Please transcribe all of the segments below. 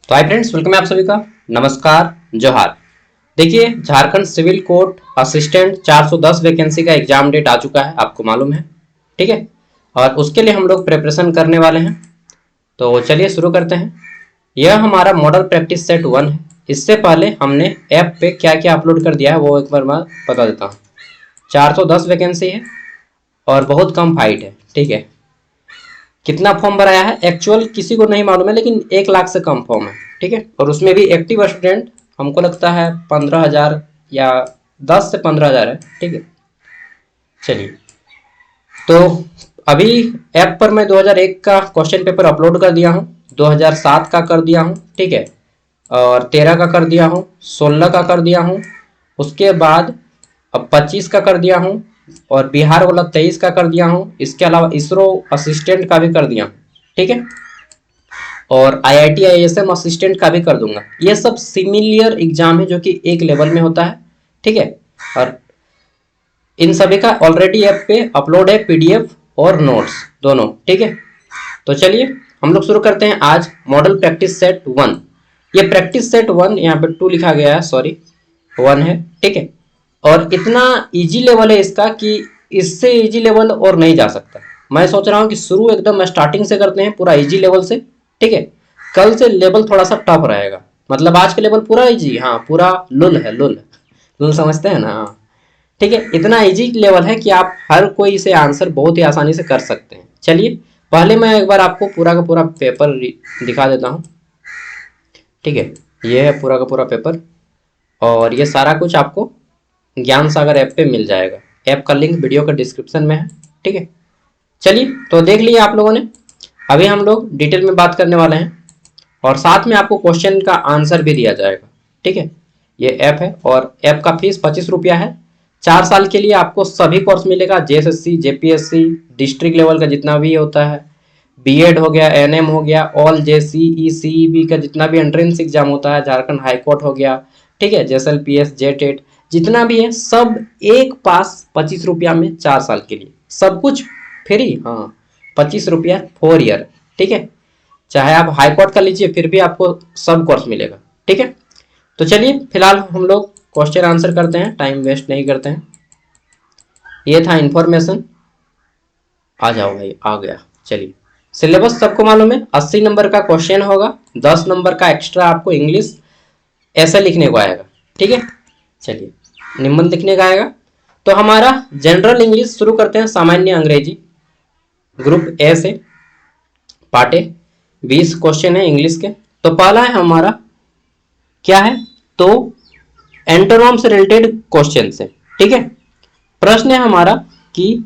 तो hi friends, welcome है आप सभी का। नमस्कार, जोहार। देखिए, Jharkhand civil court assistant 410 vacancy का एग्जाम डेट आ चुका है, आपको मालूम है। ठीक है, और उसके लिए हम लोग प्रिपरेशन करने वाले हैं। तो चलिए शुरू करते हैं। यह हमारा मॉडल प्रैक्टिस सेट 1 है। इससे पहले हमने ऐप पे क्या क्या अपलोड कर दिया है वो एक बार मैं बता देता हूँ। 410 वैकेंसी है और बहुत कम हाइट है। ठीक है, कितना फॉर्म भराया है एक्चुअल किसी को नहीं मालूम है, लेकिन 1 लाख से कम फॉर्म है। ठीक है, और उसमें भी एक्टिव स्टूडेंट हमको लगता है 15,000 या 10 से 15,000 है। ठीक है, चलिए। तो अभी ऐप पर मैं 2001 का क्वेश्चन पेपर अपलोड कर दिया हूँ, 2007 का कर दिया हूँ। ठीक है, और 13 का कर दिया हूँ, 16 का कर दिया हूँ। उसके बाद अब 25 का कर दिया हूँ, और बिहार वाला 23 का कर दिया हूँ। इसके अलावा इसरो असिस्टेंट का भी कर दिया हूँ। ठीक है, और IIT ISM असिस्टेंट का भी कर दूंगा। ये सब सिमिलियर एग्जाम है जो कि एक लेवल में होता है। ठीक है, और इन सभी का ऑलरेडी ऐप पे अपलोड है, PDF और नोट्स दोनों। ठीक है, तो चलिए हम लोग शुरू करते हैं आज मॉडल प्रैक्टिस सेट 1। ये प्रैक्टिस सेट 1 यहाँ पे 2 लिखा गया है, सॉरी 1 है। ठीक है, और इतना इजी लेवल है इसका कि इससे इजी लेवल और नहीं जा सकता। मैं सोच रहा हूँ कि शुरू एकदम स्टार्टिंग से करते हैं, पूरा इजी लेवल से। ठीक है, कल से लेवल थोड़ा सा टफ रहेगा। मतलब आज का लेवल पूरा इजी, हाँ पूरा लुल है, लुल लुल समझते हैं ना। हाँ, ठीक है, इतना इजी लेवल है कि आप हर कोई इसे आंसर बहुत ही आसानी से कर सकते हैं। चलिए पहले मैं एक बार आपको पूरा का पूरा पेपर दिखा देता हूँ। ठीक है, ये है पूरा का पूरा पेपर, और ये सारा कुछ आपको ज्ञान सागर ऐप पे मिल जाएगा। ऐप का लिंक वीडियो का डिस्क्रिप्शन में है। ठीक है, चलिए तो देख लिए आप लोगों ने। अभी हम लोग डिटेल में बात करने वाले हैं, और साथ में आपको क्वेश्चन का आंसर भी दिया जाएगा। ठीक है, ये ऐप है और ऐप का फीस 25 रुपया है। 4 साल के लिए आपको सभी कोर्स मिलेगा, JSSC JPSC डिस्ट्रिक्ट लेवल का जितना भी होता है, B.Ed हो गया, NM हो गया, ऑल JCE CEB का जितना भी एंट्रेंस एग्जाम होता है, झारखंड हाई कोर्ट हो गया। ठीक है, JSLPS JTET जितना भी है सब एक पास 25 रुपया में 4 साल के लिए सब कुछ फ्री। हाँ, 25 रुपया 4 ईयर। ठीक है, चाहे आप हाई कोर्ट का लीजिए फिर भी आपको सब कोर्स मिलेगा। ठीक है, तो चलिए फिलहाल हम लोग क्वेश्चन आंसर करते हैं, टाइम वेस्ट नहीं करते हैं। ये था इन्फॉर्मेशन। आ जाओ भाई, आ गया। चलिए, सिलेबस सबको मालूम है, 80 नंबर का क्वेश्चन होगा, 10 नंबर का एक्स्ट्रा आपको इंग्लिश ऐसे लिखने को आएगा। ठीक है, चलिए निबंध लिखने का आएगा। तो हमारा जनरल इंग्लिश शुरू करते हैं, सामान्य अंग्रेजी ग्रुप ए से पार्ट ए। 20 क्वेश्चन है इंग्लिश के। तो पहला है हमारा क्या है, तो एंटोनॉम से रिलेटेड क्वेश्चन है। ठीक है, प्रश्न है हमारा कि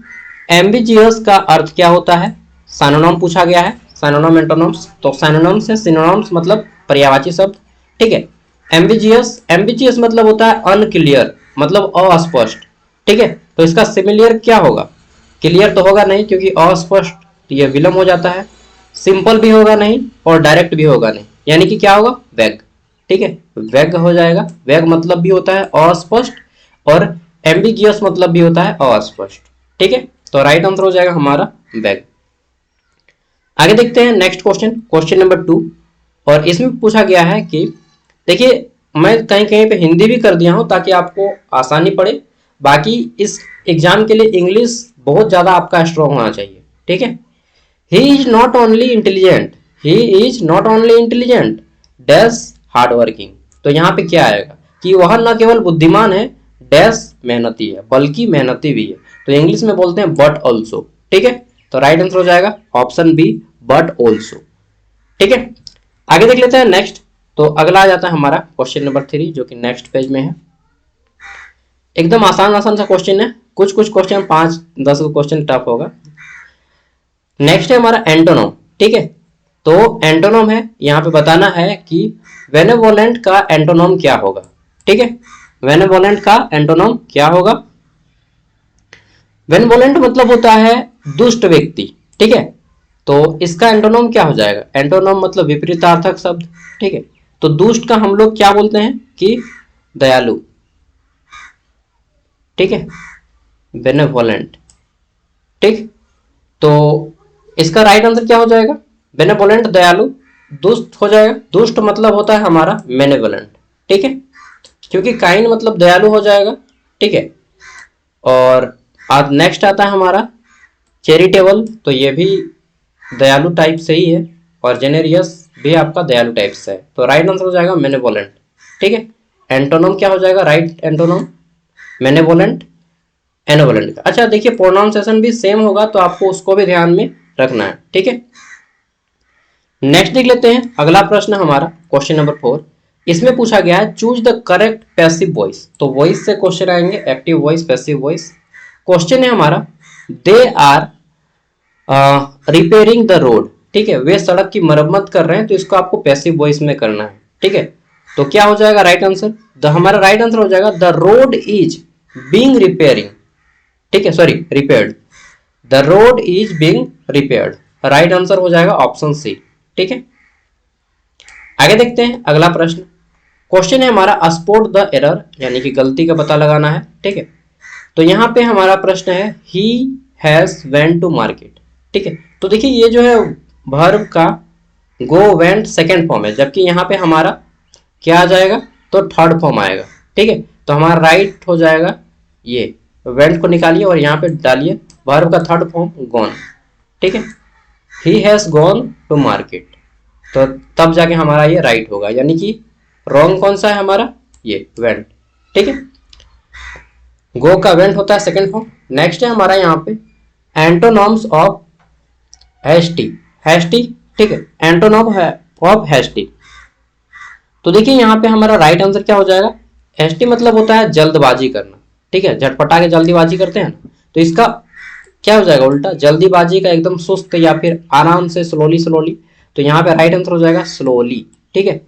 एम्बिजियस का अर्थ क्या होता है। साइनोनॉम पूछा गया है, साइनोनॉम एंटोनॉम्स। तो साइनोनॉम से सिनोनॉम्स मतलब पर्यायवाची शब्द। ठीक है, एम्बिजियस, एम्बिजियस मतलब होता है अनक्लियर, मतलब अस्पष्ट। ठीक है, तो इसका सिमिलियर क्या होगा, क्लियर तो होगा नहीं क्योंकि अस्पष्ट तो यह विलम्ब हो जाता है, सिंपल भी होगा नहीं और डायरेक्ट भी होगा नहीं, यानी कि क्या होगा, वैग। ठीक है, वैग हो जाएगा। वैग मतलब भी होता है अस्पष्ट, और एम्बिगियस मतलब भी होता है अस्पष्ट। ठीक है, तो राइट आंसर हो जाएगा हमारा वैग। आगे देखते हैं नेक्स्ट क्वेश्चन, क्वेश्चन नंबर 2। और इसमें पूछा गया है कि देखिए, मैं कहीं कहीं पे हिंदी भी कर दिया हूं ताकि आपको आसानी पड़े। बाकी इस एग्जाम के लिए इंग्लिश बहुत ज्यादा आपका स्ट्रांग होना चाहिए। ठीक है, he is not only intelligent, he is not only intelligent dash hard working. तो यहाँ पे क्या आएगा कि वह न केवल बुद्धिमान है डैश मेहनती है, बल्कि मेहनती भी है। तो इंग्लिश में बोलते हैं बट ऑल्सो। ठीक है, तो राइट आंसर हो जाएगा ऑप्शन बी, बट ऑल्सो। ठीक है, आगे देख लेते हैं नेक्स्ट। तो अगला आ जाता है हमारा क्वेश्चन नंबर 3, जो कि नेक्स्ट पेज में है। एकदम आसान आसान सा क्वेश्चन है, कुछ कुछ क्वेश्चन 5-10 क्वेश्चन टफ होगा। नेक्स्ट है हमारा एंटोनोम। ठीक है, तो एंटोनोम है, यहाँ पे बताना है कि बेनेवोलेंट का एंटोनोम क्या होगा। ठीक है, बेनेवोलेंट का एंटोनोम क्या होगा। बेनेवोलेंट मतलब होता है दुष्ट व्यक्ति। ठीक है, तो इसका एंटोनोम क्या हो जाएगा, एंटोनोम मतलब विपरीतार्थक शब्द। ठीक है, तो दुष्ट का हम लोग क्या बोलते हैं कि दयालु। ठीक है, बेनेवोलेंट। ठीक, तो इसका राइट आंसर क्या हो जाएगा, बेनेवोलेंट दयालु। दुष्ट हो जाएगा। दुष्ट मतलब होता है हमारा बेनेवोलेंट, ठीक है, क्योंकि काइंड मतलब दयालु हो जाएगा, ठीक है। और आज नेक्स्ट आता है हमारा चैरिटेबल, तो ये भी दयालु टाइप से ही है, और जेनेरियस भी आपका दयालु टाइप से है, तो राइट आंसर हो जाएगा बेनेवोलेंट, ठीक है। एंटोनम क्या हो जाएगा, राइट एंटोनम बेनेवोलेंट, एनोवोलेंट का। अच्छा देखिए प्रोनाउंसिएशन भी सेम होगा, तो आपको उसको भी ध्यान में रखना है, ठीक है। नेक्स्ट देख लेते हैं अगला प्रश्न हमारा क्वेश्चन नंबर 4। इसमें पूछा गया है choose the correct passive voice. तो वॉइस से क्वेश्चन आएंगे, active voice, passive voice. Question है हमारा they are repairing the road, ठीक है, वे सड़क की मरम्मत कर रहे हैं, तो इसको आपको पैसिव वॉइस में करना है, ठीक है। तो क्या हो जाएगा राइट आंसर, हमारा राइट आंसर हो जाएगा the road is being repairing, ठीक है, sorry repaired, the road is being repaired, right answer हो जाएगा ऑप्शन सी, ठीक है। आगे देखते हैं अगला प्रश्न। क्वेश्चन है हमारा स्पॉट द एरर, यानी कि गलती का पता लगाना है, ठीक है। तो यहाँ पे हमारा प्रश्न है he has went to market, ठीक है। तो देखिए ये जो है वर्ब का गो वेंट सेकेंड फॉर्म है, जबकि यहाँ पे हमारा क्या आ जाएगा, तो थर्ड फॉर्म आएगा, ठीक है। तो हमारा राइट हो जाएगा ये, वेंट को निकालिए और यहाँ पे डालिए वर्ब का थर्ड फॉर्म गॉन, ठीक है। He has gone to market, तो तब जाके हमारा ये राइट होगा, यानी कि रॉन्ग कौन सा है हमारा, ये वेंट, ठीक है। गो का वेंट होता है सेकंड फॉर्म। नेक्स्ट है हमारा यहाँ पे एंटोनॉम्स ऑफ हैस्टी, हैस्टी, ठीक है, एंटोनॉम है ऑफ हैस्टी। तो देखिए यहाँ पे हमारा राइट आंसर क्या हो जाएगा, हैस्टी मतलब होता है जल्दबाजी करना, ठीक है, झटपटा के जल्दीबाजी करते हैं, तो इसका क्या हो जाएगा उल्टा, जल्दीबाजी का एकदम सुस्त या फिर आराम से, स्लोली स्लोली, तो यहाँ पे राइट आंसर हो जाएगा स्लोली, ठीक है।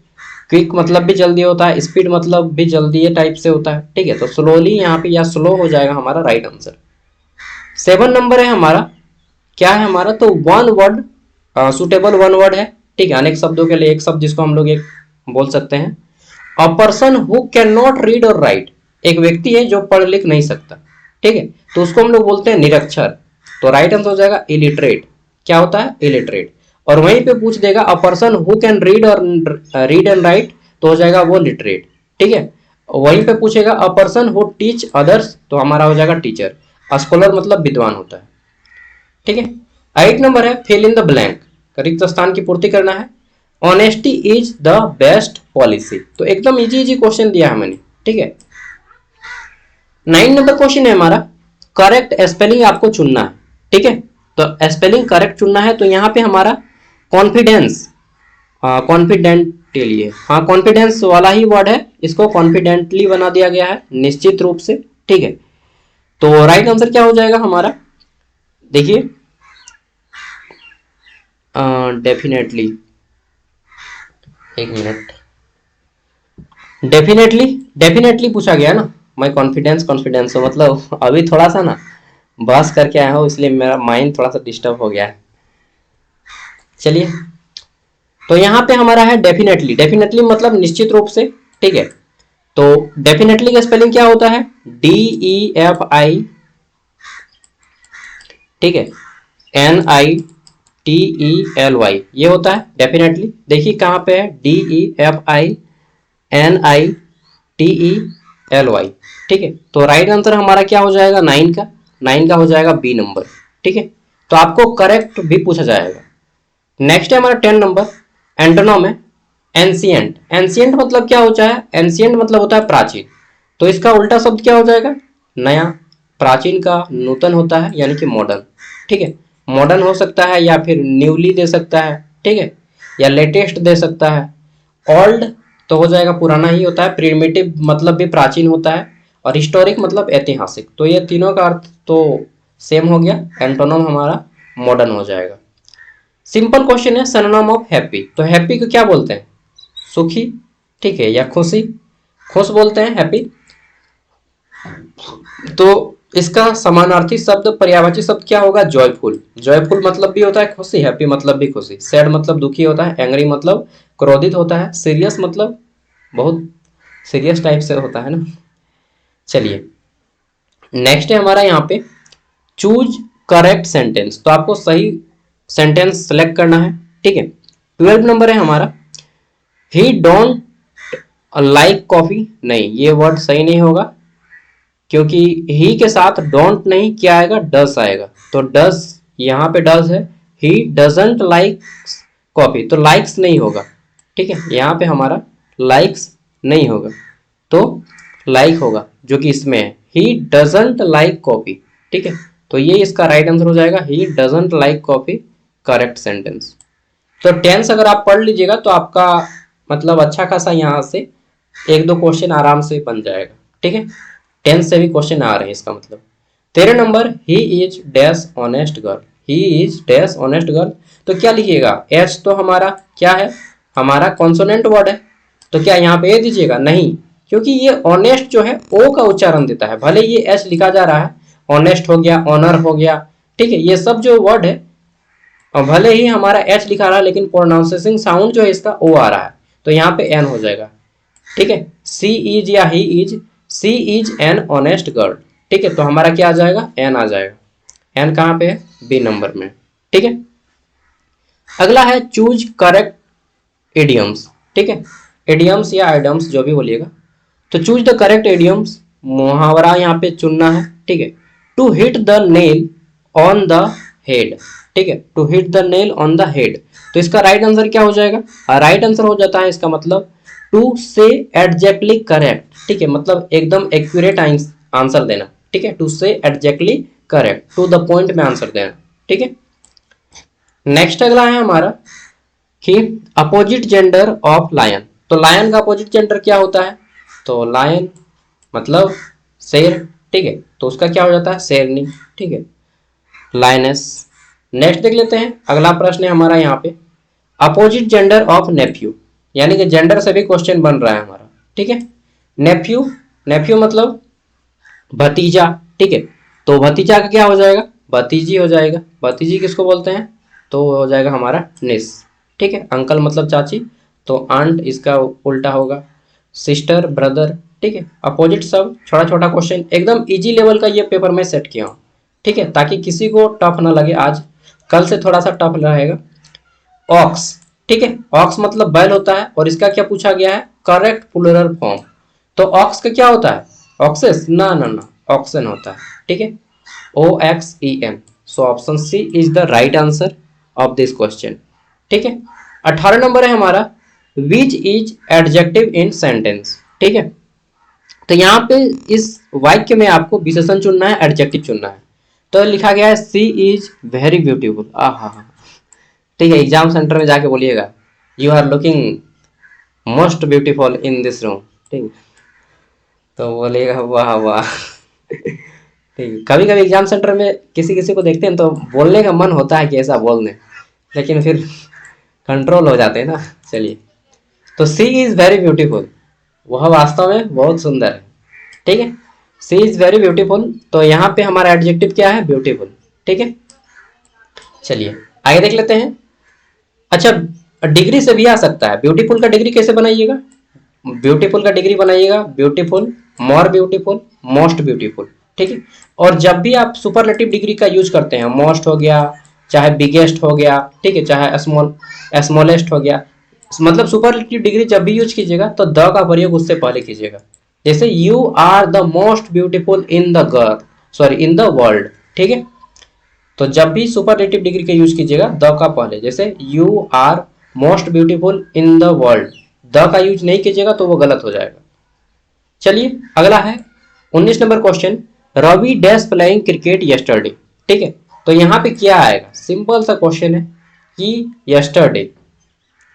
क्विक मतलब भी जल्दी होता है, स्पीड मतलब भी जल्दी टाइप से होता है, ठीक है, तो स्लोली यहाँ पे या स्लो हो जाएगा हमारा राइट आंसर। 7 नंबर है हमारा, क्या है हमारा, तो one word suitable one word है, ठीक है, अनेक शब्दों के लिए एक शब्द जिसको हम लोग एक बोल सकते हैं। A person who can not read और राइट, एक व्यक्ति है जो पढ़ लिख नहीं सकता, ठीक है, तो उसको हम लोग बोलते हैं निरक्षर, तो राइट आंसर हो जाएगा इलिटरेट, क्या होता है इलिटरेट। और वहीं पे पूछ देगा a person who can read और रीड एंड राइट, तो हो जाएगा वो लिटरेट, ठीक है। वहीं पे पूछेगा a person who teach others, तो हमारा हो जाएगा टीचर। स्कॉलर मतलब विद्वान होता है, ठीक है। 8 नंबर है फिल इन द ब्लैंक, रिक्त स्थान की पूर्ति करना है। Honesty is the best policy, तो एकदम इजी इजी क्वेश्चन दिया है मैंने, ठीक है। 9 नंबर क्वेश्चन है हमारा करेक्ट स्पेलिंग आपको चुनना है, ठीक है, तो स्पेलिंग करेक्ट चुनना है। तो यहाँ पे हमारा कॉन्फिडेंस, कॉन्फिडेंटली है, हाँ कॉन्फिडेंस वाला ही वर्ड है, इसको कॉन्फिडेंटली बना दिया गया है निश्चित रूप से, ठीक है। तो राइट आंसर क्या हो जाएगा हमारा, देखिए डेफिनेटली, एक मिनट, डेफिनेटली, डेफिनेटली पूछा गया ना, मैं कॉन्फिडेंस कॉन्फिडेंस हो मतलब अभी थोड़ा सा ना बहस करके आया हूँ, इसलिए मेरा माइंड थोड़ा सा डिस्टर्ब हो गया है। चलिए, तो यहाँ पे हमारा है डेफिनेटली, डेफिनेटली मतलब निश्चित रूप से, ठीक है। तो डेफिनेटली का स्पेलिंग क्या होता है, DEFI, ठीक है, NITELY, ये होता है डेफिनेटली। देखिए कहाँ पे है, DEFINITELY, ठीक है। तो राइट आंसर हमारा क्या हो जाएगा, 9 का, 9 का हो जाएगा बी नंबर, ठीक है। तो आपको करेक्ट भी पूछा जाएगा। नेक्स्ट है हमारा 10 नंबर, एंटोनम है एंशिएंट। एंशिएंट मतलब क्या होता है, एंशिएंट मतलब होता है प्राचीन, तो इसका उल्टा शब्द क्या हो जाएगा, नया। प्राचीन का नूतन होता है यानी कि मॉडर्न, ठीक है। मॉडर्न हो सकता है या फिर न्यूली दे सकता है, ठीक है, या लेटेस्ट दे सकता है। ओल्ड तो हो जाएगा पुराना ही होता है, प्रिमिटिव मतलब भी प्राचीन होता है, और हिस्टोरिक मतलब ऐतिहासिक। तो ये तीनों का अर्थ तो सेम हो गया, एंटोनम हमारा मॉडर्न हो जाएगा। सिंपल क्वेश्चन है सिनोनिम ऑफ हैप्पी, तो हैप्पी को क्या बोलते हैं, सुखी, ठीक है, या खुशी, खुश बोलते हैं हैप्पी। तो इसका समानार्थी शब्द पर्यायवाची शब्द क्या होगा, जॉयफुल। जॉयफुल मतलब भी होता है खुशी, हैप्पी मतलब भी खुशी। सैड मतलब दुखी होता है, एंग्री मतलब क्रोधित होता है, सीरियस मतलब बहुत सीरियस टाइप से होता है ना। चलिए नेक्स्ट है हमारा यहाँ पे चूज करेक्ट सेंटेंस, तो आपको सही सेंटेंस सेलेक्ट करना है, ठीक है। 12 नंबर है हमारा, ही डोंट लाइक कॉफी। नहीं, ये वर्ड सही नहीं होगा, क्योंकि ही के साथ डोंट नहीं क्या आएगा, डस आएगा। तो डस, यहाँ पे डस है, ही डजंट लाइक कॉफी, तो लाइक्स नहीं होगा। ठीक है, यहाँ पे हमारा लाइक्स नहीं होगा, तो लाइक होगा जो कि इसमें है, ही डजंट लाइक कॉफी। ठीक है, तो ये इसका राइट आंसर हो जाएगा, he doesn't like coffee, correct sentence. तो टेंस अगर आप पढ़ लीजिएगा तो आपका मतलब अच्छा खासा यहाँ से एक दो क्वेश्चन आराम से बन जाएगा। ठीक है, टेंस से भी क्वेश्चन आ रहे हैं इसका मतलब। 13 number, he is dash honest girl. He is dash honest girl, तो क्या लिखिएगा, एच तो हमारा क्या है, हमारा कॉन्सोनेंट वर्ड है, तो क्या यहाँ पे ए दीजिएगा, नहीं, क्योंकि ये ऑनेस्ट जो है ओ का उच्चारण देता है, भले ये एच लिखा जा रहा है, ऑनेस्ट हो गया, ऑनर हो गया, ठीक है, ये सब जो वर्ड है, और भले ही हमारा एच लिखा रहा है लेकिन प्रोनाउंसिएशन साउंड जो है इसका ओ आ रहा है, तो यहाँ पे एन हो जाएगा। ठीक है, सी इज या he is, she is an honest girl. ठीक है, तो हमारा क्या आ जाएगा, एन आ जाएगा। एन कहाँ पे है, बी नंबर में। ठीक है, अगला है चूज करेक्ट इडियम्स। ठीक है, इडियम्स या आइडम्स जो भी बोलिएगा, तो चूज द करेक्ट इडियम्स, मुहावरा यहाँ पे चुनना है। ठीक है, to hit the nail on the head. ठीक है, to hit the nail on the head, तो इसका राइट आंसर क्या हो जाएगा, राइट आंसर हो जाता है इसका मतलब टू से एग्जैक्टली करेक्ट। ठीक है, मतलब एकदम एक्यूरेट आंसर देना। ठीक है, to say exactly correct, to the point में आंसर देना। ठीक है, नेक्स्ट अगला है हमारा कि अपोजिट जेंडर ऑफ लायन। तो लायन का अपोजिट जेंडर क्या होता है, तो लायन मतलब शेर। ठीक है, तो उसका क्या हो जाता है, शेरनी। ठीक है, लायनेस। नेक्स्ट देख लेते हैं, अगला प्रश्न है हमारा यहाँ पे अपोजिट जेंडर ऑफ नेफ्यू, यानी कि जेंडर से भी क्वेश्चन बन रहा है हमारा। ठीक है, नेफ्यू, नेफ्यू मतलब भतीजा। ठीक है, तो भतीजा का क्या हो जाएगा, भतीजी हो जाएगा। भतीजी किसको बोलते हैं, तो हो जाएगा हमारा निस। ठीक है, अंकल मतलब चाची, तो आंट इसका उल्टा होगा, सिस्टर, ब्रदर। ठीक है, अपोजिट सब छोटा छोटा क्वेश्चन, एकदम इजी लेवल का ये पेपर में सेट किया हूँ। ठीक है, ताकि किसी को टफ ना लगे, आज कल से थोड़ा सा टफ रहेगा। ऑक्स, ठीक है, ऑक्स मतलब बैल होता है, और इसका क्या पूछा गया है, करेक्ट प्लूरल फॉर्म। तो ऑक्स का क्या होता है, ऑक्सेस, ना ना ना, ऑक्सन होता है। ठीक है, OXEN, so option C is the right answer of this question. ठीक है, 18 नंबर है हमारा which is adjective in sentence. ठीक है, तो यहाँ पे इस वाक्य में आपको विशेषण चुनना है, एडजेक्टिव चुनना है। तो लिखा गया है सी इज वेरी ब्यूटीफुल। आहा, ठीक है, एग्जाम सेंटर में जाके बोलिएगा you are looking most beautiful in this room. ठीक, तो बोलेगा वाह वाह। ठीक, कभी कभी एग्जाम सेंटर में किसी किसी को देखते हैं तो बोलने का मन होता है कि ऐसा बोल दें, लेकिन फिर कंट्रोल हो जाते हैं ना। चलिए, तो सी इज वेरी ब्यूटीफुल, वह वास्तव में बहुत सुंदर है। ठीक है, सी इज वेरी ब्यूटीफुल, तो यहाँ पे हमारा एडजेक्टिव क्या है, ब्यूटीफुल। ठीक है, चलिए आगे देख लेते हैं। अच्छा, डिग्री से भी आ सकता है, ब्यूटीफुल का डिग्री कैसे बनाइएगा, ब्यूटीफुल का डिग्री बनाइएगा beautiful, more beautiful, most beautiful. ठीक है, और जब भी आप सुपरलेटिव डिग्री का यूज करते हैं, मोस्ट हो गया, चाहे बिगेस्ट हो गया, ठीक है, चाहे स्मॉलेस्ट हो गया, मतलब सुपरलेटिव डिग्री जब भी यूज कीजिएगा तो द का प्रयोग उससे पहले कीजिएगा। जैसे you are the most beautiful in the girl, sorry in the world. ठीक है, तो जब भी सुपरलेटिव डिग्री का यूज कीजिएगा द का पहले, जैसे you are most beautiful in the world, the का यूज नहीं कीजिएगा तो वो गलत हो जाएगा। चलिए अगला है 19 number question, Ravi dash playing cricket yesterday. ठीक है, तो यहाँ पे क्या आएगा, सिंपल सा क्वेश्चन है कि यस्टरडे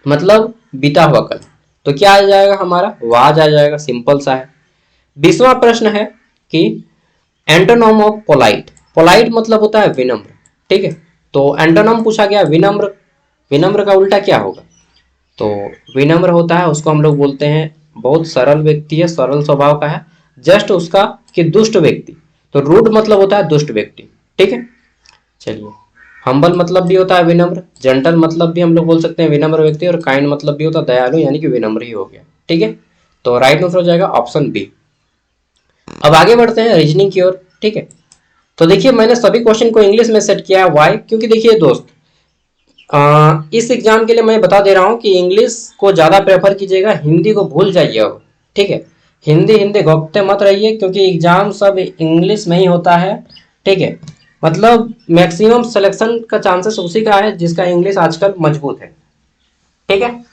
मतलब बीता हुआ कल, तो क्या आ जाएगा हमारा, वाज आ जाएगा, सिंपल सा है। 20वां प्रश्न है कि एंटोनम ऑफ पोलाइट, पोलाइट मतलब होता है विनम्र। ठीक है, तो एंटोनम पूछा गया विनम्र, विनम्र का उल्टा क्या होगा, तो विनम्र होता है उसको हम लोग बोलते हैं बहुत सरल व्यक्ति है, सरल स्वभाव का है, जस्ट उसका कि दुष्ट व्यक्ति, तो रूड मतलब होता है दुष्ट व्यक्ति। ठीक है, चलिए, हम्बल मतलब भी होता है विनम्र, जेंटल मतलब भी हम लोग बोल सकते हैं विनम्र व्यक्ति, और काइंड मतलब भी होता है दयालु, यानी कि विनम्र ही हो गया। ठीक है, तो राइट आंसर हो जाएगा ऑप्शन बी। अब आगे बढ़ते हैं रीजनिंग की ओर। ठीक है, तो देखिए मैंने सभी क्वेश्चन को इंग्लिश में सेट किया है, वाई, क्योंकि देखिए दोस्त, इस एग्जाम के लिए मैं बता दे रहा हूँ कि इंग्लिश को ज़्यादा प्रेफर कीजिएगा, हिंदी को भूल जाइए अब। ठीक है, हिंदी हिंदी घोंपते मत रहिए, क्योंकि एग्जाम सब इंग्लिश में ही होता है। ठीक है, मतलब मैक्सिमम सिलेक्शन का चांसेस उसी का है जिसका इंग्लिश आजकल मजबूत है। ठीक है,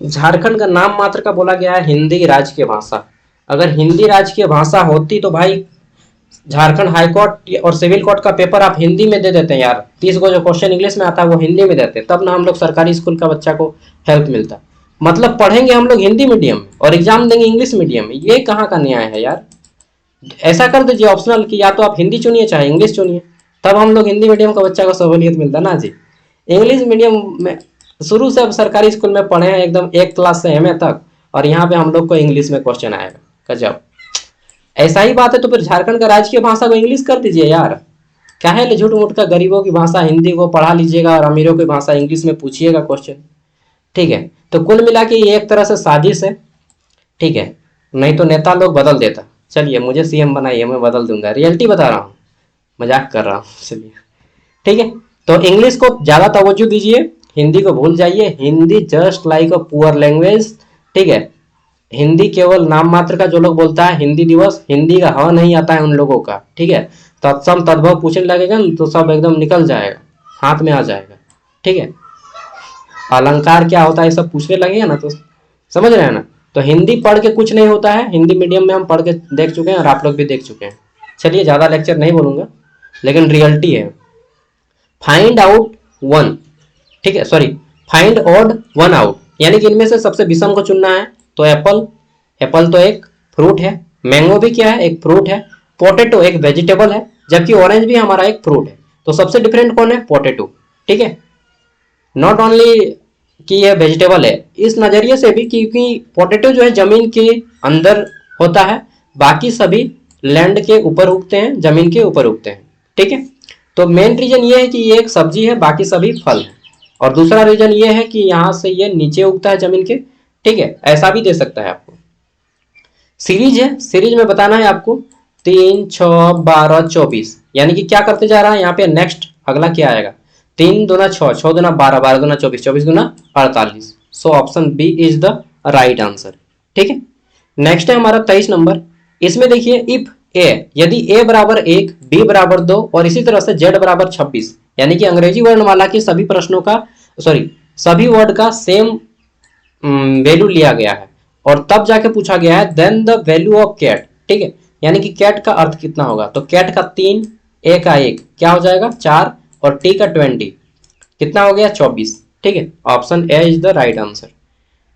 झारखंड का नाम मात्र का बोला गया है हिंदी राजकीय भाषा। अगर हिंदी राजकीय भाषा होती तो भाई झारखंड हाई कोर्ट और सिविल कोर्ट का पेपर आप हिंदी में दे देते हैं यार। 30 को जो क्वेश्चन इंग्लिश में आता है वो हिंदी में देते, तब ना हम लोग सरकारी स्कूल का बच्चा को हेल्प मिलता। मतलब पढ़ेंगे हम लोग हिंदी मीडियम में और एग्जाम देंगे इंग्लिश मीडियम में, ये कहाँ का न्याय है यार। ऐसा कर दीजिए ऑप्शनल कि या तो आप हिंदी चुनिए चाहे इंग्लिश चुनिए, तब हम लोग हिंदी मीडियम का बच्चा को सहूलियत मिलता ना जी। इंग्लिश मीडियम में शुरू से अब सरकारी स्कूल में पढ़े हैं एकदम 1 क्लास से एमए तक, और यहाँ पे हम लोग को इंग्लिश में क्वेश्चन आएगा। गजब। ऐसा ही बात है तो फिर झारखंड का राजकीय भाषा को इंग्लिश कर दीजिए यार। क्या है झूठ मूठ का, गरीबों की भाषा हिंदी को पढ़ा लीजिएगा और अमीरों की भाषा इंग्लिश में पूछिएगा क्वेश्चन। ठीक है, तो कुल मिला के ये एक तरह से साजिश है। ठीक है, नहीं तो नेता लोग बदल देता। चलिए मुझे सीएम बनाइए, मैं बदल दूंगा, रियलिटी बता रहा हूँ, मजाक कर रहा हूँ। चलिए ठीक है, तो इंग्लिश को ज़्यादा तवज्जो दीजिए, हिंदी को भूल जाइए। Hindi just like a poor language. ठीक है, हिंदी केवल नाम मात्र का, जो लोग बोलता है हिंदी दिवस, हिंदी का ह नहीं आता है उन लोगों का। ठीक है, तत्सम तद्भव पूछने लगेगा ना तो सब एकदम निकल जाएगा, हाथ में आ जाएगा। ठीक है, अलंकार क्या होता है सब पूछने लगेगा ना तो समझ रहे हैं ना। तो हिंदी पढ़ के कुछ नहीं होता है, हिंदी मीडियम में हम पढ़ के देख चुके हैं और आप लोग भी देख चुके हैं। चलिए ज़्यादा लेक्चर नहीं बोलूँगा, लेकिन रियलिटी है। फाइंड आउट वन, ठीक है sorry, find odd one out, यानी कि इनमें से सबसे विषम को चुनना है। तो एप्पल, एप्पल तो एक फ्रूट है। मैंगो भी क्या है, एक फ्रूट है। पोटैटो एक वेजिटेबल है, जबकि ऑरेंज भी हमारा एक फ्रूट है। तो सबसे डिफरेंट कौन है, पोटैटो। ठीक है, नॉट ओनली कि यह वेजिटेबल है, इस नज़रिए से भी क्योंकि पोटैटो जो है जमीन के अंदर होता है, बाकी सभी लैंड के ऊपर उगते हैं, जमीन के ऊपर उगते हैं। ठीक है, तो मेन रीजन ये है कि ये एक सब्जी है, बाकी सभी फल है। और दूसरा रीजन ये है कि यहाँ से ये नीचे उगता है जमीन के। ठीक है, ऐसा भी दे सकता है आपको। सीरीज है, सीरीज में बताना है आपको 3, 6, 12, 24, यानी कि क्या करते जा रहा है यहाँ पे, नेक्स्ट अगला क्या आएगा, 3 दूना 6, 6 दूना 12, 12 दूना 24, 24 दूना 48। So option B is the right answer. ठीक है, नेक्स्ट है हमारा 23 नंबर। इसमें देखिए इफ ए, यदि ए बराबर 1, बी बराबर 2 और इसी तरह से जेड बराबर 26, यानी कि अंग्रेजी वर्णमाला के सभी प्रश्नों का, सॉरी सभी वर्ड का सेम वैल्यू लिया गया है और तब जाके पूछा गया है then the value of cat. ठीक है, यानी कि कैट का अर्थ कितना होगा, तो कैट का 3, ए का 1 क्या हो जाएगा 4, और टी का 20 कितना हो गया 24। ठीक है, option A is the right answer.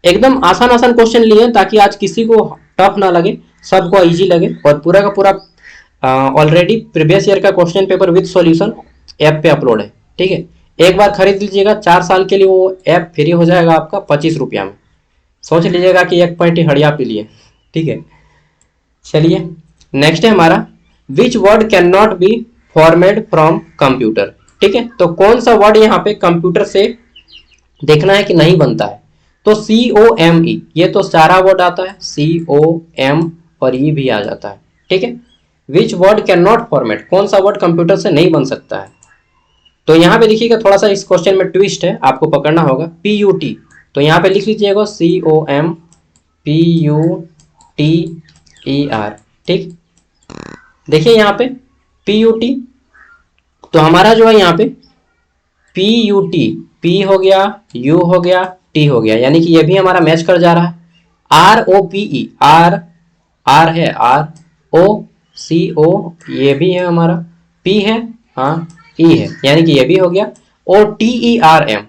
एकदम आसान आसान क्वेश्चन लिए ताकि आज किसी को टफ ना लगे, सबको इजी लगे। और पूरा का पूरा ऑलरेडी प्रीवियस ईयर का question paper with solution app पे अपलोड है। ठीक है, एक बार खरीद लीजिएगा, 4 साल के लिए वो ऐप फ्री हो जाएगा आपका 25 रुपया में। सोच लीजिएगा कि एक पॉइंट ही हड़िया पी लिए। ठीक है, चलिए नेक्स्ट है हमारा which word can not be formed from computer. ठीक है, तो कौन सा वर्ड यहाँ पे कंप्यूटर से देखना है कि नहीं बनता है, तो COME, ये तो सारा वर्ड आता है, COM और ई भी आ जाता है। ठीक है, which word can not format, कौन सा वर्ड कंप्यूटर से नहीं बन सकता है। तो यहाँ पे देखिएगा थोड़ा सा इस क्वेश्चन में ट्विस्ट है, आपको पकड़ना होगा। PUT, तो यहाँ पे लिख लीजिएगा COMPUTER। ठीक, देखिए यहाँ पे PUT, तो हमारा जो है यहाँ पे PUT, P हो गया, U हो गया, T हो गया, यानी कि ये भी हमारा मैच कर जा रहा है। ROPE, R, R है, ROCO ये भी है हमारा, P है, हाँ E है, यानी कि ये भी हो गया। और TERM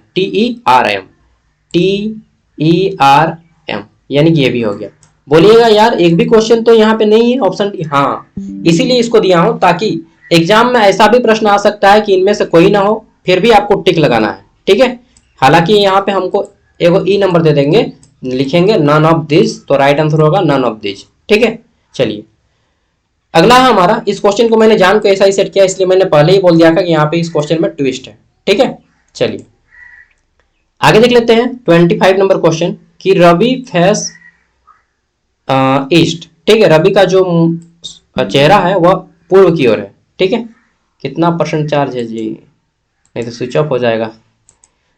यानी कि ये भी हो गया। बोलिएगा यार एक भी क्वेश्चन तो यहाँ पे नहीं है, ऑप्शन डी, हाँ इसीलिए इसको दिया हूँ ताकि एग्जाम में ऐसा भी प्रश्न आ सकता है कि इनमें से कोई ना हो, फिर भी आपको टिक लगाना है। ठीक है, हालांकि यहाँ पे हमको एगो ई नंबर दे देंगे, लिखेंगे नन ऑफ दिस, तो राइट आंसर होगा नन ऑफ दिस। ठीक है, चलिए अगला है हमारा, इस क्वेश्चन को मैंने जान के ऐसा ही सेट किया, इसलिए मैंने पहले ही बोल दिया था कि यहाँ पे इस क्वेश्चन में ट्विस्ट है। ठीक है, चलिए आगे देख लेते हैं 25 नंबर क्वेश्चन कि रवि फेस ईस्ट। ठीक है, रवि का जो चेहरा है वह पूर्व की ओर है। ठीक है, कितना % चार्ज है जी, नहीं तो स्विच ऑफ हो जाएगा।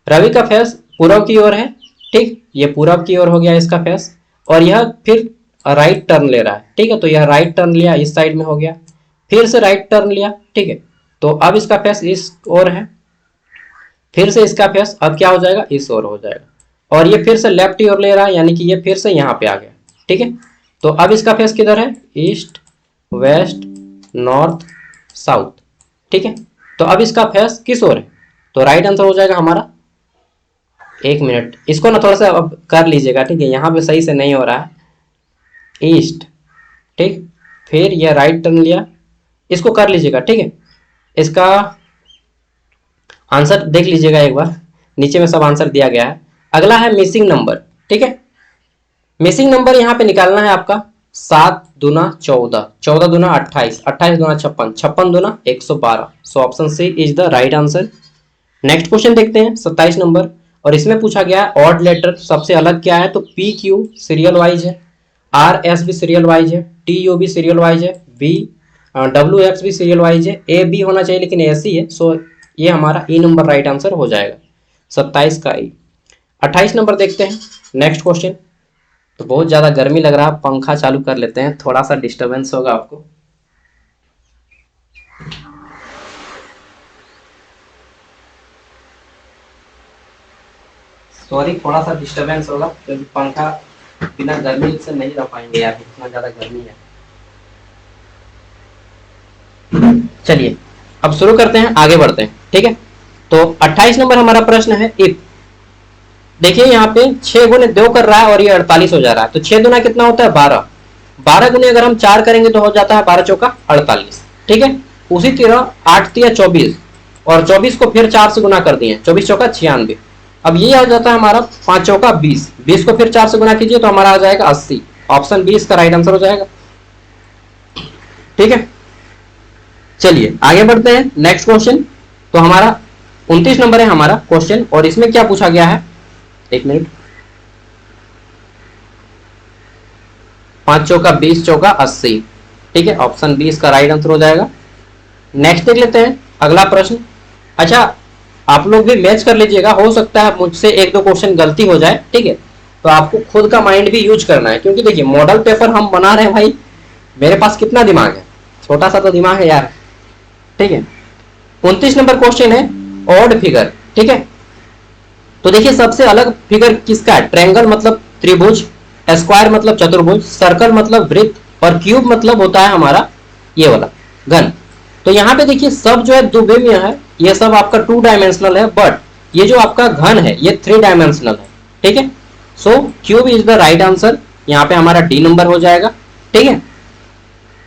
रवि का फेस पूर्व की ओर है, ठीक, ये पूर्व की ओर हो गया इसका फेस, और यह फिर राइट टर्न ले रहा है, ठीक है, तो यह राइट टर्न लिया, इस साइड में हो गया, फिर से राइट टर्न लिया, ठीक है, तो अब इसका फेस इस ओर है, फिर से इसका फेस अब क्या हो जाएगा, इस ओर हो जाएगा, और ये फिर से लेफ्ट की ओर ले रहा है, यानी कि ये फिर से यहाँ पे आ गया, ठीक है, तो अब इसका फेस किधर है, ईस्ट वेस्ट नॉर्थ साउथ, ठीक है, तो अब इसका फेस किस ओर है, तो राइट आंसर हो जाएगा हमारा। एक मिनट, इसको ना थोड़ा सा अब कर लीजिएगा, ठीक है, यहाँ पे सही से नहीं हो रहा है, ईस्ट, ठीक, फिर यह राइट टर्न लिया, इसको कर लीजिएगा, ठीक है, इसका आंसर देख लीजिएगा एक बार, नीचे में सब आंसर दिया गया है। अगला है मिसिंग नंबर, ठीक है, मिसिंग नंबर यहाँ पे निकालना है आपका 7 दूना 14, 14 दूना 28, 28 दूना 56, 56 दूना 112, so option C is the right answer. Next question देखते हैं 27 नंबर, और इसमें पूछा गया है ऑड लेटर सबसे अलग क्या है, तो पी क्यू सीरियल वाइज है, आर एस भी सीरियल वाइज है, टी यू भी सीरियल वाइज है, बी डब्ल्यू एक्स भी सीरियल वाइज है, ए बी होना चाहिए लेकिन ऐसी है, सो ये हमारा ई नंबर राइट आंसर हो जाएगा, 27 का ई। 28 नंबर देखते हैं नेक्स्ट क्वेश्चन, तो बहुत ज़्यादा गर्मी लग रहा है, पंखा चालू कर लेते हैं, थोड़ा सा डिस्टरबेंस होगा आपको। सॉरी, थोड़ा सा डिस्टरबेंस होगा क्योंकि पंखा बिना गर्मी से नहीं रह पाएंगे यार, इतना ज़्यादा गर्मी है। चलिए अब शुरू करते हैं, आगे बढ़ते हैं, ठीक है, तो 28 नंबर हमारा प्रश्न है इफ, देखिए यहाँ पे 6 गुने 2 कर रहा है और ये 48 हो जा रहा है, तो 6 दुना कितना होता है 12, 12 गुने अगर हम 4 करेंगे तो हो जाता है 12 चौका 48, ठीक है, उसी तरह 8 तिया 24, और 24 को फिर 4 से गुना कर दिए, 24 चौका 96, अब ये आ जाता है हमारा 5 चौका 20, 20 को फिर 4 से गुना कीजिए तो हमारा आ जाएगा 80, ऑप्शन 20 का राइट आंसर हो जाएगा, ठीक है। चलिए आगे बढ़ते हैं नेक्स्ट क्वेश्चन, तो हमारा 29 नंबर है हमारा क्वेश्चन, और इसमें क्या पूछा गया है, एक मिनट, 5 चौका 20 चौका 80, ठीक है, ऑप्शन 20 का राइट आंसर हो जाएगा। नेक्स्ट देख लेते हैं अगला प्रश्न। अच्छा, आप लोग भी मैच कर लीजिएगा, हो सकता है मुझसे एक दो क्वेश्चन गलती हो जाए, ठीक है, तो आपको खुद का माइंड भी यूज करना है, क्योंकि देखिए मॉडल पेपर हम बना रहे हैं भाई, मेरे पास कितना दिमाग है, छोटा सा तो दिमाग है यार, ठीक है। 29 नंबर क्वेश्चन है ऑड फिगर, ठीक है, तो देखिए सबसे अलग फिगर किसका है, ट्रायंगल मतलब त्रिभुज, स्क्वायर मतलब चतुर्भुज, सर्कल मतलब वृत्त, और क्यूब मतलब होता है हमारा ये वाला घन। तो यहाँ पे देखिए सब जो है द्विमीय है, ये सब आपका 2 डायमेंशनल है, बट ये जो आपका घन है ये 3 डायमेंशनल है, ठीक है, सो cube is the right answer, यहाँ पे हमारा डी नंबर हो जाएगा, ठीक है।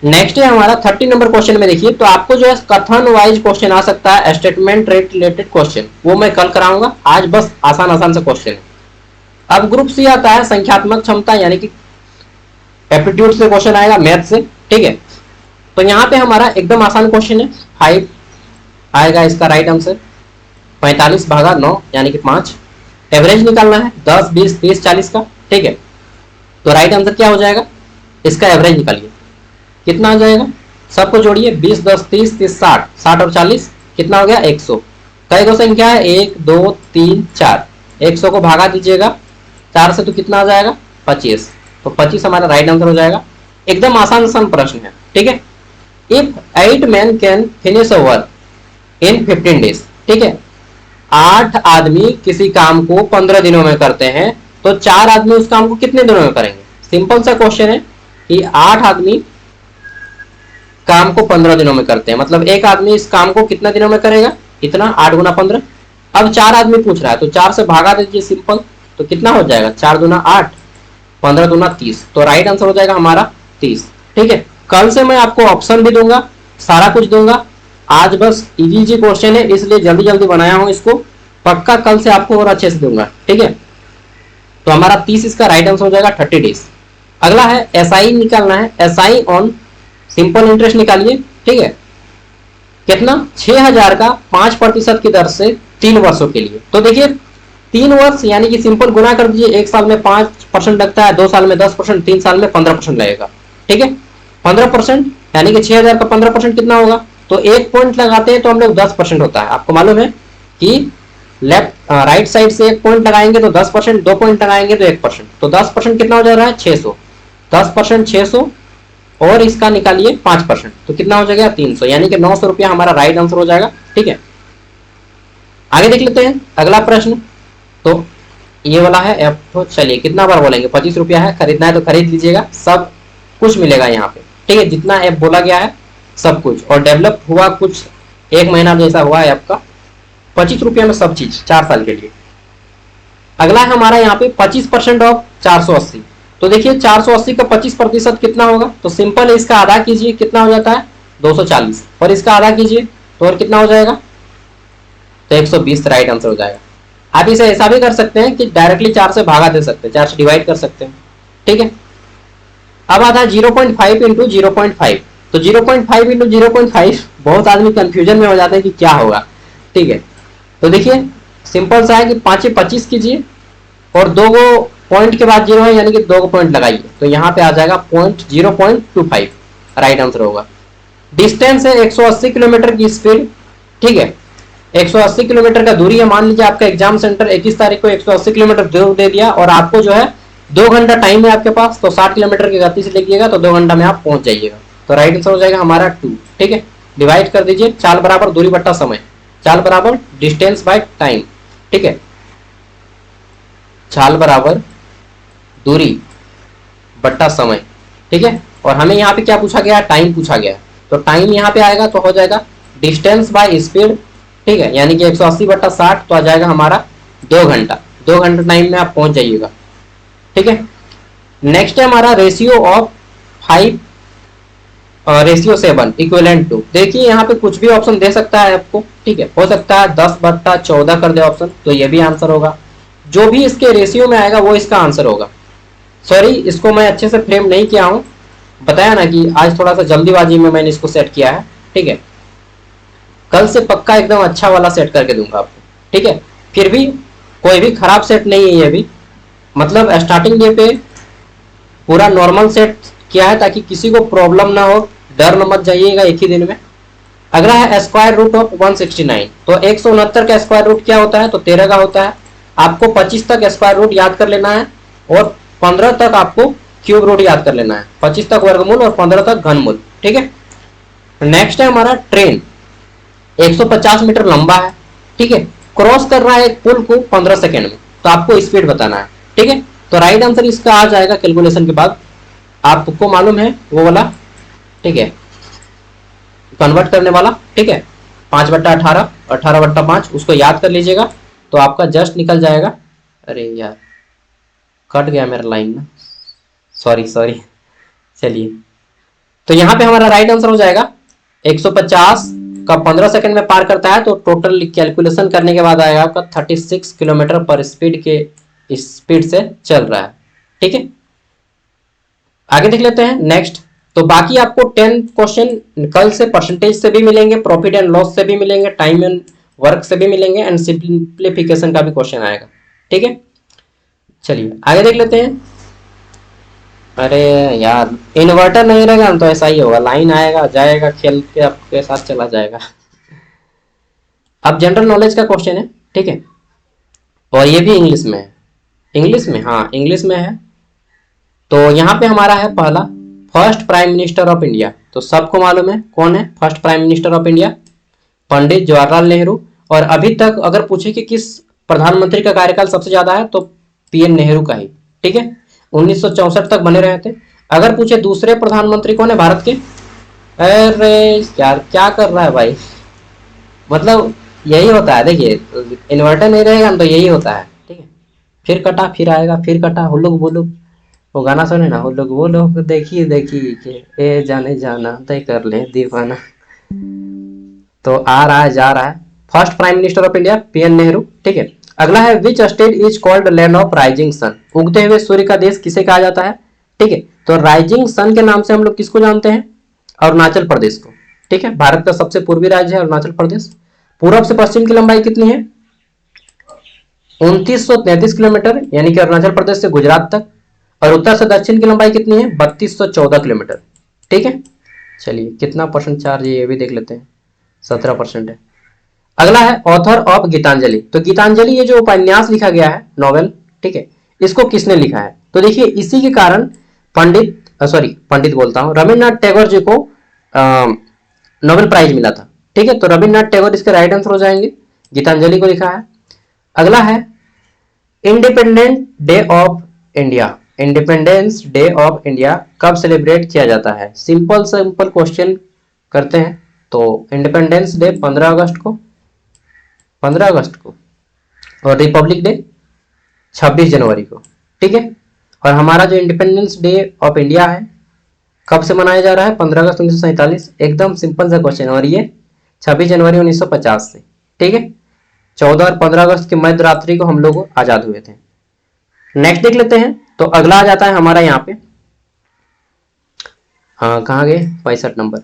नेक्स्ट है हमारा 30 नंबर क्वेश्चन में देखिए, तो आपको जो है कथन वाइज क्वेश्चन आ सकता है, स्टेटमेंट रिलेटेड क्वेश्चन, वो मैं कल कराऊंगा, आज बस आसान आसान से क्वेश्चन है। अब ग्रुप सी आता है संख्यात्मक क्षमता, यानी कि एप्टीट्यूड से क्वेश्चन आएगा, मैथ से, ठीक है, तो यहाँ पे हमारा एकदम आसान क्वेश्चन है, 5 आएगा इसका राइट आंसर, 45 भागा 9 यानी कि 5, एवरेज निकालना है 10 20 30 40 का, ठीक है, तो राइट आंसर क्या हो जाएगा, इसका एवरेज निकालिए, कितना आ जाएगा, सबको जोड़िए, 20 10 30 30 60, 60 और 40 कितना हो गया 100, कई दो संख्या है 1 2 3 4, 100 को भागा दीजिएगा 4 से तो कितना आ जाएगा 25, तो 25 हमारा राइट आंसर हो जाएगा। एकदम आसान आसान प्रश्न है, ठीक है। If 8 men can finish a work in 15 days, ठीक है, 8 आदमी किसी काम को 15 दिनों में करते हैं, तो 4 आदमी उस काम को कितने दिनों में करेंगे, सिंपल सा क्वेश्चन है कि 8 आदमी काम को 15 दिनों में करते हैं, मतलब एक आदमी इस काम को कितना दिनों में करेगा, इतना 8 गुना 15, अब 4 आदमी पूछ रहा है तो 4 से भागा दीजिए सिंपल, तो कितना हो जाएगा 4 दूना 8, 15 दूना 30, तो राइट आंसर हो जाएगा हमारा 30, ठीक है। कल से मैं आपको ऑप्शन भी दूंगा, सारा कुछ दूंगा, आज बस इजी क्वेश्चन है इसलिए जल्दी जल्दी बनाया हूं इसको, पक्का कल से आपको और अच्छे से दूंगा, ठीक है। तो हमारा 30 इसका राइट आंसर हो जाएगा 30 डेज। अगला है एसआई निकालना है, एसआई ऑन सिंपल इंटरेस्ट निकालिए, ठीक है, कितना 6000 का 5% की दर से 3 वर्षों के लिए, तो देखिए 3 वर्ष यानी कि सिंपल गुना कर दीजिए, 1 साल में 5% लगता है, 2 साल में 10%, 3 साल में 15% लगेगा, ठीक है, 15% यानी कि 6000 का 15% कितना होगा, तो 1 पॉइंट लगाते हैं तो हम लोग 10% होता है, आपको मालूम है कि लेफ्ट राइट साइड से 1 पॉइंट लगाएंगे तो 10%, 2 पॉइंट लगाएंगे तो 1%, तो 10% कितना हो जा रहा है 600, 10% 600 और इसका निकालिए 5%, तो कितना हो जाएगा 300, यानी कि 900 रुपया हमारा राइट आंसर हो जाएगा। ठीक है, आगे देख लेते हैं अगला प्रश्न। तो ये वाला है एफ, तो चलिए कितना बार बोलेंगे, 25 रुपया है, खरीदना है तो खरीद लीजिएगा, सब कुछ मिलेगा यहाँ पे। ठीक है, जितना ऐप बोला गया है सब कुछ, और डेवलप हुआ कुछ 1 महीना जैसा हुआ है ऐप का, 25 रुपया में सब चीज 4 साल के लिए। अगला है हमारा यहाँ पे 25% ऑफ 480, तो देखिए 480 का 25% कितना होगा, तो सिंपल है, इसका आधा कीजिए, कितना हो जाता है 240, और इसका आधा कीजिए तो और कितना हो जाएगा, तो 120 राइट आंसर हो जाएगा। आप इसे ऐसा भी कर सकते हैं कि डायरेक्टली 4 से भागा दे सकते हैं, 4 से डिवाइड कर सकते हैं। ठीक है, अब आता है 0.5 इंटू 0.5, तो 0.5 इंटू 0.5 बहुत आदमी कंफ्यूजन में हो जाते हैं कि क्या होगा। ठीक है, तो देखिए सिंपल सा है कि 5 25 कीजिए और 2 पॉइंट के बाद 0 है, यानी कि 2 पॉइंट लगाइए, तो यहाँ पे आ जाएगा 0.25 राइट आंसर होगा। डिस्टेंस है 180 किलोमीटर की स्पीड। ठीक है, 180 किलोमीटर का दूरी है, मान लीजिए आपका एग्जाम सेंटर 21 तारीख को 180 किलोमीटर दूर दे दिया और आपको जो है 2 घंटा टाइम है आपके पास, तो 60 किलोमीटर की गति से लिखिएगा तो 2 घंटा में आप पहुंच जाइएगा, तो राइट आंसर हो जाएगा हमारा 2। ठीक है, डिवाइड कर दीजिए, चाल बराबर दूरी बट्टा समय, चाल बराबर डिस्टेंस बाय टाइम। ठीक है, चाल बराबर दूरी बट्टा समय। ठीक है, और हमें यहाँ पे क्या पूछा गया है, टाइम पूछा गया है, तो टाइम यहाँ पे आएगा तो हो जाएगा डिस्टेंस बाय स्पीड। ठीक है, यानी कि 180 बट्टा 60 तो आ जाएगा हमारा 2 घंटा, 2 घंटा टाइम में आप पहुंच जाइएगा। ठीक है, नेक्स्ट है हमारा ratio of 5 ratio 7 equivalent to. देखिए यहाँ पे कुछ भी ऑप्शन दे सकता है आपको। ठीक है, हो सकता है 10 बट्टा 14 कर दे ऑप्शन, तो ये भी आंसर होगा। जो भी इसके रेशियो में आएगा वो इसका आंसर होगा। सॉरी, इसको मैं अच्छे से फ्रेम नहीं किया हूँ, बताया ना कि आज थोड़ा सा जल्दीबाजी में मैंने इसको सेट किया है। ठीक है, कल से पक्का एकदम अच्छा वाला सेट करके दूंगा आपको। ठीक है, फिर भी कोई भी खराब सेट नहीं है ये भी, मतलब स्टार्टिंग डे पे पूरा नॉर्मल सेट किया है ताकि किसी को प्रॉब्लम ना हो, डर न मत जाइएगा एक ही दिन में। अगला है स्क्वायर रूट ऑफ 169, तो 169 का स्क्वायर रूट क्या होता है, तो 13 का होता है। आपको 25 तक स्क्वायर रूट याद कर लेना है और 15 तक आपको क्यूब रूट याद कर लेना है, 25 तक वर्गमूल और 15 तक घनमूल। ठीक है, नेक्स्ट है हमारा ट्रेन 150 मीटर लंबा है। ठीक है, क्रॉस कर रहा है एक पुल को 15 सेकेंड में, तो आपको स्पीड बताना है। ठीक है, तो राइट आंसर इसका आ जाएगा कैलकुलेशन के बाद, आपको मालूम है वो वाला। ठीक है, कन्वर्ट करने वाला। ठीक है, 5 बट्टा 18, 18 बट्टा 5, उसको याद कर लीजिएगा तो आपका जस्ट निकल जाएगा। अरे यार कट गया मेरा लाइन ना, सॉरी सॉरी। चलिए, तो यहाँ पे हमारा राइट आंसर हो जाएगा 150 का 15 सेकंड में पार करता है, तो टोटल कैलकुलेशन करने के बाद आएगा आपका 36 किलोमीटर पर स्पीड के स्पीड से चल रहा है। ठीक है, आगे देख लेते हैं नेक्स्ट। तो बाकी आपको 10 क्वेश्चन कल से परसेंटेज से भी मिलेंगे, प्रॉफिट एंड लॉस से भी मिलेंगे, टाइम एंड वर्क से भी मिलेंगे, एंड सिंप्लीफिकेशन का भी क्वेश्चन आएगा। ठीक है, चलिए आगे देख लेते हैं। अरे यार इन्वर्टर नहीं रहेगा तो ऐसा ही होगा, लाइन आएगा जाएगा, खेल के आपके साथ चला जाएगा। अब जनरल नॉलेज का क्वेश्चन है। ठीक है, और ये भी इंग्लिश में है, इंग्लिश में, हाँ इंग्लिश में है। तो यहाँ पे हमारा है पहला, first prime minister of India. तो सबको मालूम है कौन है first prime minister of India, Pandit Jawaharlal Nehru. और अभी तक अगर पूछे कि किस प्रधानमंत्री का कार्यकाल सबसे ज्यादा है, तो पीएन नेहरू का ही। ठीक है, 1964 तक बने रहे थे। अगर पूछे दूसरे प्रधानमंत्री कौन है भारत के, अरे यार क्या कर रहा है भाई, मतलब यही होता है। देखिए इन्वर्टर नहीं रहेगा तो यही होता है। ठीक है, फिर कटा फिर आएगा, फिर कटा, हुल्लुक बुल्लुक, वो गाना सुने ना, हुल्लुक बुल्लुक देखिए देखिए के ए जाने जाना तय कर ले दीवाना। तो आ रहा है जा रहा है, first prime minister of India PN Nehru. ठीक है, अगला है which state is called land of rising sun, उगते हुए सूर्य का देश किसे कहा जाता है। ठीक है, तो राइजिंग सन के नाम से हम लोग किसको जानते हैं, अरुणाचल प्रदेश को। ठीक है, भारत का सबसे पूर्वी राज्य है अरुणाचल प्रदेश। पूर्व से पश्चिम की लंबाई कितनी है, 2933 किलोमीटर, यानी कि अरुणाचल प्रदेश से गुजरात तक। और उत्तर से दक्षिण की लंबाई कितनी है, 3214 किलोमीटर। ठीक है, चलिए कितना परसेंट चार्ज है ये भी देख लेते हैं, 17% है। अगला है ऑथर ऑफ गीतांजलि। तो गीतांजलि ये जो उपन्यास लिखा गया है, नॉवेल, ठीक है, इसको किसने लिखा है? तो देखिए इसी के कारण पंडित बोलता हूँ, रविन्द्रनाथ टैगोर जी को नोबेल प्राइज मिला था। ठीक है, तो रविन्द्रनाथ टैगोर इसके राइट आंसर हो जाएंगे, गीतांजलि को लिखा है। अगला है independent day of India. Independence day of India कब सेलिब्रेट किया जाता है? सिंपल सिंपल क्वेश्चन करते हैं। तो इंडिपेंडेंस डे 15 अगस्त को, 15 अगस्त को, और रिपब्लिक डे 26 जनवरी को। ठीक है, और हमारा जो इंडिपेंडेंस डे ऑफ इंडिया है कब से मनाया जा रहा है? 15 अगस्त 1947। एकदम सिंपल सा क्वेश्चन है, और ये 26 जनवरी 1950 से। ठीक है, 14 और 15 अगस्त की मध्य रात्रि को हम लोग आजाद हुए थे। नेक्स्ट देख लेते हैं। तो अगला आ जाता है हमारा यहाँ पे, हाँ कहाँ गए, 65 number,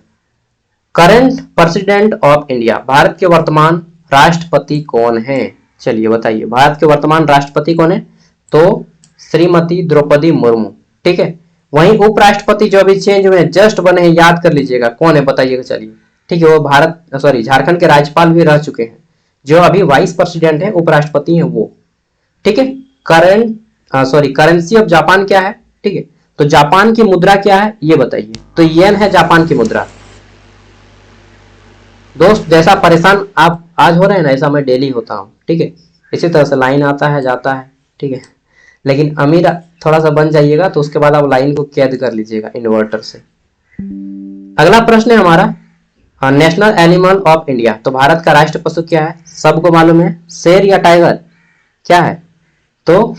current president of India. Bharat के वर्तमान राष्ट्रपति कौन है? चलिए बताइए, भारत के वर्तमान राष्ट्रपति कौन है? तो श्रीमती द्रौपदी मुर्मू। ठीक है, वहीं उपराष्ट्रपति जो अभी चेंज हुए, जस्ट बने हैं, याद कर लीजिएगा कौन है, बताइएगा। चलिए ठीक है, वो झारखंड के राज्यपाल भी रह चुके हैं, जो अभी वाइस प्रेसिडेंट है, उपराष्ट्रपति है वो। ठीक है, करेंसी ऑफ जापान क्या है? ठीक है, तो जापान की मुद्रा क्या है ये बताइए। तो येन है जापान की मुद्रा। दोस्त जैसा परेशान आप आज हो रहे हैं ना, ऐसा मैं डेली होता हूँ। ठीक है, इसी तरह से लाइन आता है जाता है। ठीक है, लेकिन अमीर थोड़ा सा बन जाइएगा तो उसके बाद आप लाइन को कैद कर लीजिएगा इन्वर्टर से। अगला प्रश्न है हमारा, नेशनल एनिमल ऑफ इंडिया। तो भारत का राष्ट्रीय पशु क्या है? सबको मालूम है, शेर या टाइगर? क्या है? तो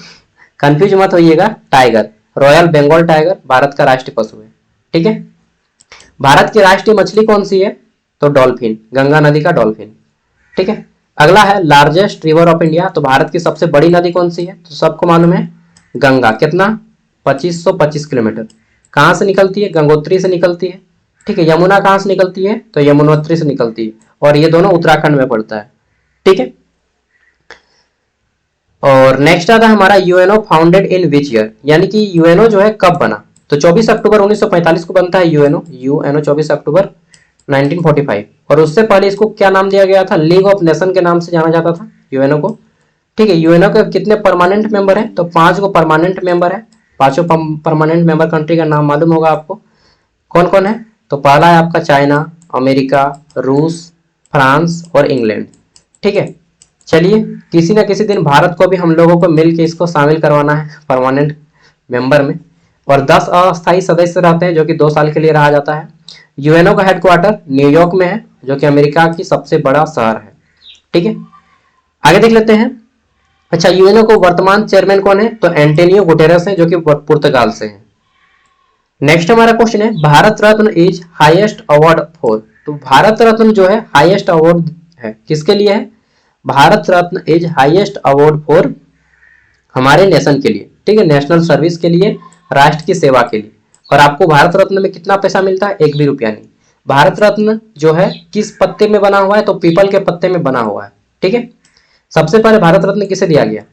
कंफ्यूज मत होइएगा, tiger, royal Bengal tiger Bharat का राष्ट्रीय पशु है। ठीक है, भारत की राष्ट्रीय मछली कौन सी है? तो डॉल्फिन, गंगा नदी का डॉल्फिन। ठीक है, अगला है लार्जेस्ट रिवर ऑफ इंडिया। तो भारत की सबसे बड़ी नदी कौन सी है? तो सबको मालूम है, गंगा। कितना? 2525 किलोमीटर। कहां से निकलती है? गंगोत्री से निकलती है। ठीक है, यमुना कहां से निकलती है? तो यमुनोत्री से निकलती है, और ये दोनों उत्तराखंड में पड़ता है। ठीक है, और नेक्स्ट आता है हमारा, UNO founded in which year. यानी कि यूएनओ जो है कब बना? तो 24 अक्टूबर 1945 को बनता है यूएनओ। यूएनओ 24 अक्टूबर 1945। और उससे पहले इसको क्या नाम दिया गया था? लीग ऑफ नेशन के नाम से जाना जाता था यूएनओ को। ठीक है, यूएनओ के कितने परमानेंट मेंबर है? तो 5 को परमानेंट मेंबर है। 5 परमानेंट मेंबर कंट्री का नाम मालूम होगा आपको, कौन कौन है? तो पहला है आपका चाइना, अमेरिका, रूस, फ्रांस और इंग्लैंड। ठीक है, चलिए किसी ना किसी दिन भारत को भी हम लोगों को मिलकर इसको शामिल करवाना है परमानेंट मेंबर में। और 10 अस्थायी सदस्य रहते हैं, जो कि 2 साल के लिए रहा जाता है। यूएनओ का हेडक्वार्टर न्यूयॉर्क में है, जो कि अमेरिका की सबसे बड़ा शहर है। ठीक है, आगे देख लेते हैं। अच्छा, यूएनओ को वर्तमान चेयरमैन कौन है? तो एंटोनियो गुटेरेस है, जो कि पुर्तगाल से है। नेक्स्ट हमारा क्वेश्चन है, Bharat Ratna is highest award for. तो भारत रत्न जो है हाईएस्ट अवार्ड है, किसके लिए है? Bharat Ratna is highest award for हमारे नेशन के लिए। ठीक है, नेशनल सर्विस के लिए, राष्ट्र की सेवा के लिए। और आपको भारत रत्न में कितना पैसा मिलता है? 1 भी रुपया नहीं। भारत रत्न जो है किस पत्ते में बना हुआ है? तो पीपल के पत्ते में बना हुआ है। ठीक है, सबसे पहले भारत रत्न किसे दिया गया?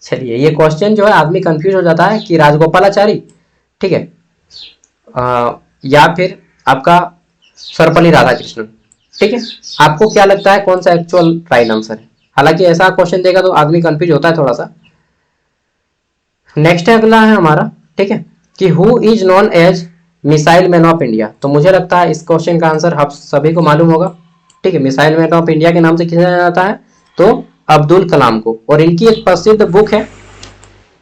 चलिए ये क्वेश्चन जो है आदमी कंफ्यूज हो जाता है कि राजगोपालाचारी, ठीक है, या फिर आपका सर्वपल्ली राधाकृष्णन। ठीक है, आपको क्या लगता है कौन सा एक्चुअल राइट आंसर है? हालांकि ऐसा क्वेश्चन देगा तो आदमी कंफ्यूज होता है थोड़ा सा। नेक्स्ट अगला है हमारा, ठीक है, कि who is known as missile man of India. तो मुझे लगता है इस क्वेश्चन का आंसर आप सभी को मालूम होगा। ठीक है, मिसाइल मैन ऑफ इंडिया के नाम से किया जाता है तो अब्दुल कलाम को। और इनकी एक प्रसिद्ध बुक है,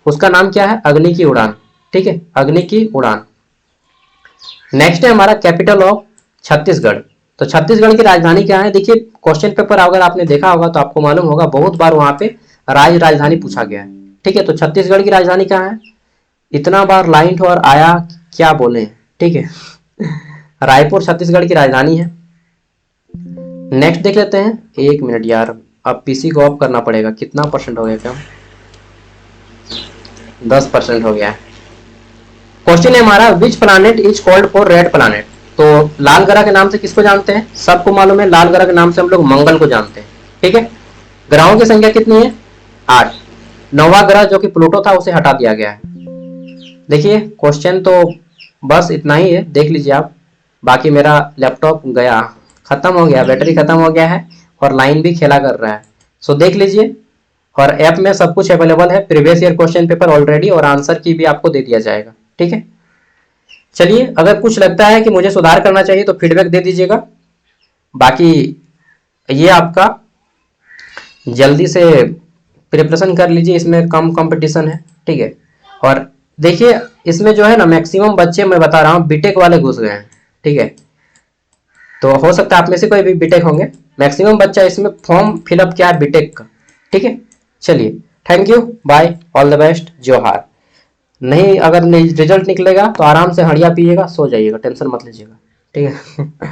उसका नाम क्या है? अग्नि की उड़ान। ठीक है, अग्नि की उड़ान। नेक्स्ट है हमारा कैपिटल ऑफ छत्तीसगढ़। तो छत्तीसगढ़ की राजधानी क्या है? देखिए क्वेश्चन पेपर अगर आपने देखा होगा तो आपको मालूम होगा, बहुत बार वहां पे राजधानी पूछा गया है। ठीक है, तो छत्तीसगढ़ की राजधानी क्या है? इतना बार लाइन और आया, क्या बोले। ठीक है, रायपुर छत्तीसगढ़ की राजधानी है। नेक्स्ट देख लेते हैं। 1 मिनट यार, अब पीसी को ऑफ करना पड़ेगा। कितना परसेंट हो गया? क्या 10% हो गया है। क्वेश्चन है हमारा, which planet is called for red planet. तो लाल ग्रह के नाम से किसको जानते हैं? सबको मालूम है, लाल ग्रह के नाम से हम लोग मंगल को जानते हैं। ठीक है, ग्रहों की संख्या कितनी है? 8। 9वां ग्रह जो कि प्लूटो था उसे हटा दिया गया है। देखिए क्वेश्चन तो बस इतना ही है, देख लीजिए आप। बाकी मेरा लैपटॉप गया, खत्म हो गया, बैटरी खत्म हो गया है और लाइन भी खेला कर रहा है। सो देख लीजिए, और ऐप में सब कुछ अवेलेबल है, previous year question paper already और आंसर की भी आपको दे दिया जाएगा। ठीक है, चलिए अगर कुछ लगता है कि मुझे सुधार करना चाहिए तो फीडबैक दे दीजिएगा। बाकी ये आपका जल्दी से प्रिपरेशन कर लीजिए, इसमें कम कंपटीशन है। ठीक है, और देखिए इसमें जो है ना मैक्सिमम बच्चे, मैं बता रहा हूँ, बीटेक वाले घुस गए हैं। ठीक है, तो हो सकता है आप में से कोई भी बीटेक होंगे। मैक्सिमम बच्चा इसमें फॉर्म फिलअप किया है बीटेक का। ठीक है, चलिए thank you, bye, all the best, जोहार। नहीं, अगर रिजल्ट निकलेगा तो आराम से हड़िया पिएगा, सो जाइएगा, टेंशन मत लीजिएगा। ठीक है